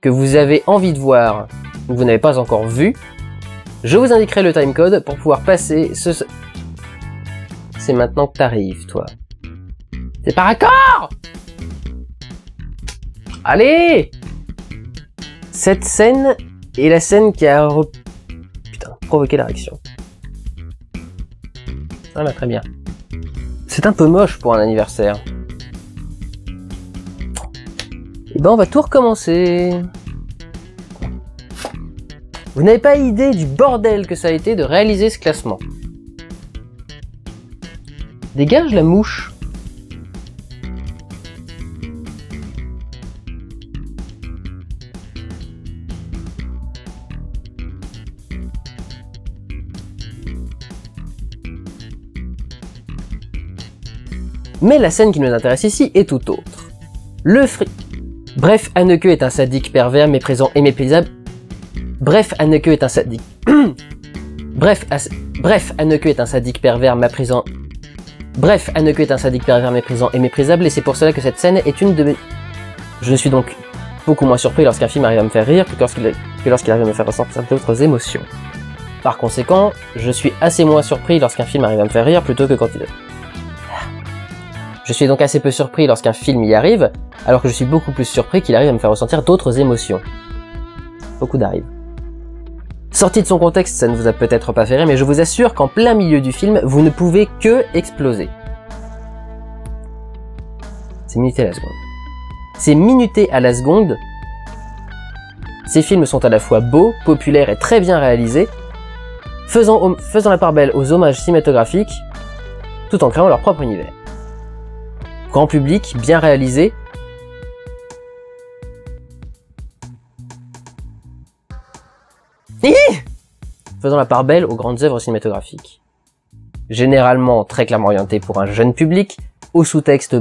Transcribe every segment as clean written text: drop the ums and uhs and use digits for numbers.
que vous avez envie de voir ou que vous n'avez pas encore vu, je vous indiquerai le timecode pour pouvoir passer ce... C'est maintenant que t'arrives, toi. C'est par accord! Allez! Cette scène est la scène qui a provoqué la réaction. Ah bah très bien. C'est un peu moche pour un anniversaire. Et ben on va tout recommencer. Vous n'avez pas idée du bordel que ça a été de réaliser ce classement. Dégage la mouche. Mais la scène qui nous intéresse ici est tout autre. Le fric. Bref, Haneke est un sadique pervers, méprisant et méprisable. Bref, Haneke est un sadique. Bref, Haneke est un sadique pervers, méprisant. Bref, Haneke est un sadique pervers, méprisant et méprisable, et c'est pour cela que cette scène est une de mes... Je suis donc beaucoup moins surpris lorsqu'un film arrive à me faire rire que lorsqu'il arrive à me faire ressentir d'autres émotions. Par conséquent, je suis assez moins surpris lorsqu'un film arrive à me faire rire plutôt que quand il... Je suis donc assez peu surpris lorsqu'un film y arrive, alors que je suis beaucoup plus surpris qu'il arrive à me faire ressentir d'autres émotions. Beaucoup d'arrive. Sorti de son contexte, ça ne vous a peut-être pas fait rire, mais je vous assure qu'en plein milieu du film, vous ne pouvez que exploser. C'est minuté à la seconde. C'est minuté à la seconde. Ces films sont à la fois beaux, populaires et très bien réalisés, faisant la part belle aux hommages cinématographiques, tout en créant leur propre univers. Grand public, bien réalisé. Faisant la part belle aux grandes œuvres cinématographiques. Généralement très clairement orienté pour un jeune public, au sous-texte...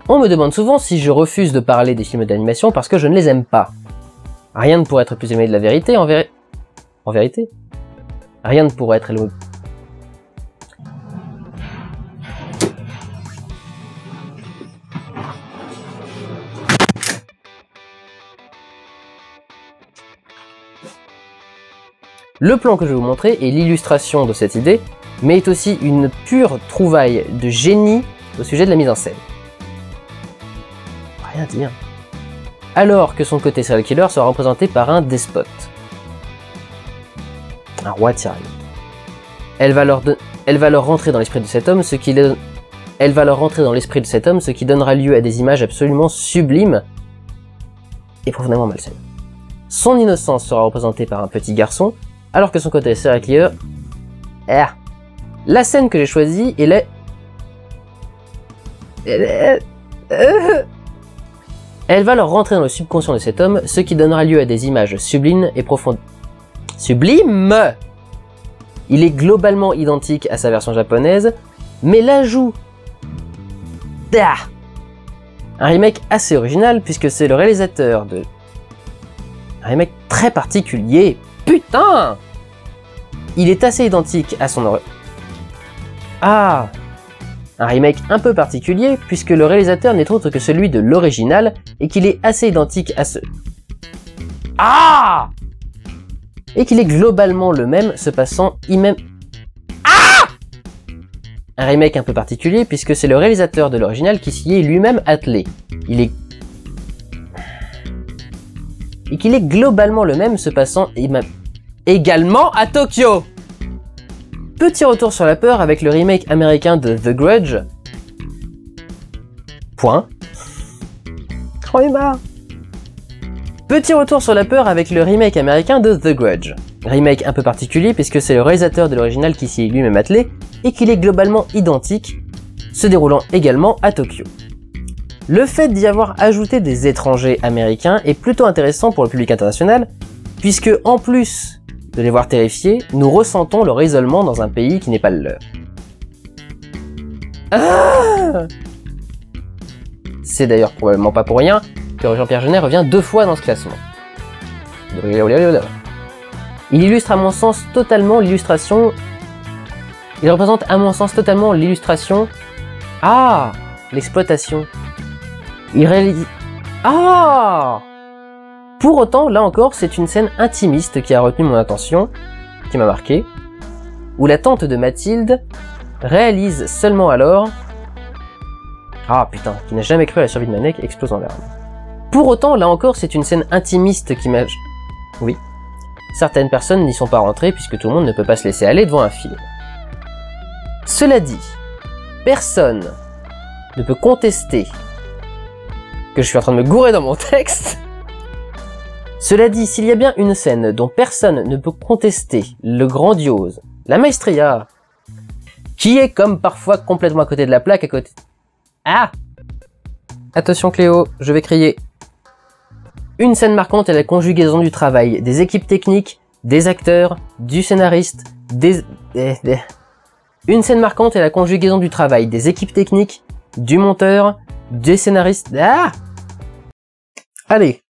On me demande souvent si je refuse de parler des films d'animation parce que je ne les aime pas. Rien ne pourrait être plus aimé de la vérité, en vérité. Rien ne pourrait être... Le plan que je vais vous montrer est l'illustration de cette idée, mais est aussi une pure trouvaille de génie au sujet de la mise en scène. Rien dire. Alors que son côté serial killer sera représenté par un despote. Un roi tyrannique. Elle va leur rentrer dans l'esprit de cet homme, ce qui donnera lieu à des images absolument sublimes et profondément malsaines. Son innocence sera représentée par un petit garçon, alors que son côté serial killer... La scène que j'ai choisie est la... Elle va leur rentrer dans le subconscient de cet homme, ce qui donnera lieu à des images sublimes et profondes. Sublime! Il est globalement identique à sa version japonaise, mais l'ajout... Un remake assez original, puisque c'est le réalisateur de... Un remake très particulier. Putain! Il est assez identique à son... Un remake un peu particulier, puisque le réalisateur n'est autre que celui de l'original, et qu'il est assez identique à ce... Et qu'il est globalement le même, se passant Un remake un peu particulier, puisque c'est le réalisateur de l'original qui s'y est lui-même attelé. Et qu'il est globalement le même, se passant également à Tokyo. Petit retour sur la peur avec le remake américain de The Grudge. Point. Oh, il est marre. Petit retour sur la peur avec le remake américain de The Grudge. Remake un peu particulier puisque c'est le réalisateur de l'original qui s'y est lui-même attelé et qu'il est globalement identique, se déroulant également à Tokyo. Le fait d'y avoir ajouté des étrangers américains est plutôt intéressant pour le public international, puisque en plus de les voir terrifiés, nous ressentons leur isolement dans un pays qui n'est pas le leur. C'est d'ailleurs probablement pas pour rien que Jean-Pierre Jeunet revient 2 fois dans ce classement. Il illustre à mon sens totalement l'illustration... Il représente à mon sens totalement l'illustration... l'exploitation. Il réalise... Ah! Pour autant, là encore, c'est une scène intimiste qui a retenu mon attention, qui m'a marqué, où la tante de Mathilde réalise seulement alors... Ah putain, qui n'a jamais cru à la survie de Manek explose en larmes. Pour autant, là encore, c'est une scène intimiste qui m'a... Oui. Certaines personnes n'y sont pas rentrées puisque tout le monde ne peut pas se laisser aller devant un film. Cela dit, personne ne peut contester que je suis en train de me gourer dans mon texte. Cela dit, s'il y a bien une scène dont personne ne peut contester le grandiose, la maestria, qui est comme parfois complètement à côté de la plaque, à côté... Ah! Attention Cléo, je vais crier. Une scène marquante est la conjugaison du travail, des équipes techniques, des acteurs, du scénariste, Une scène marquante est la conjugaison du travail, des équipes techniques, du monteur, des scénaristes... Ah! Allez,